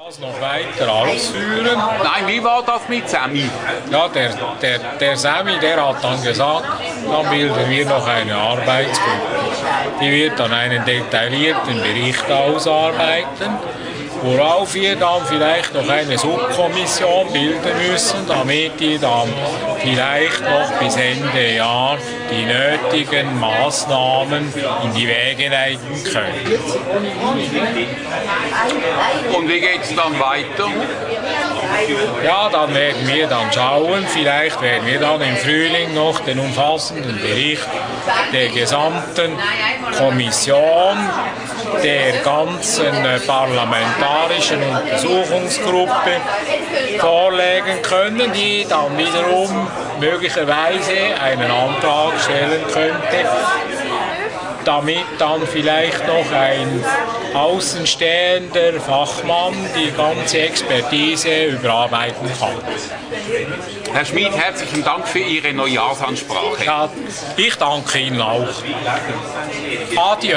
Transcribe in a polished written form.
Das noch weiter ausführen. Nein, wie war das mit Sammy? Ja, der Sammy, der hat dann gesagt, dann bilden wir noch eine Arbeitsgruppe. Die wird dann einen detaillierten Bericht ausarbeiten, worauf wir dann vielleicht noch eine Subkommission bilden müssen, damit die dann vielleicht noch bis Ende Jahr die nötigen Maßnahmen in die Wege leiten können. Und wie geht es dann weiter? Ja, dann werden wir dann schauen, vielleicht werden wir dann im Frühling noch den umfassenden Bericht der gesamten Kommission, der ganzen parlamentarischen Untersuchungsgruppe vorlegen können, die dann wiederum möglicherweise einen Antrag stellen könnte, damit dann vielleicht noch ein außenstehender Fachmann die ganze Expertise überarbeiten kann. Herr Schmid, herzlichen Dank für Ihre Neujahrsansprache. Ja, ich danke Ihnen auch. Adieu.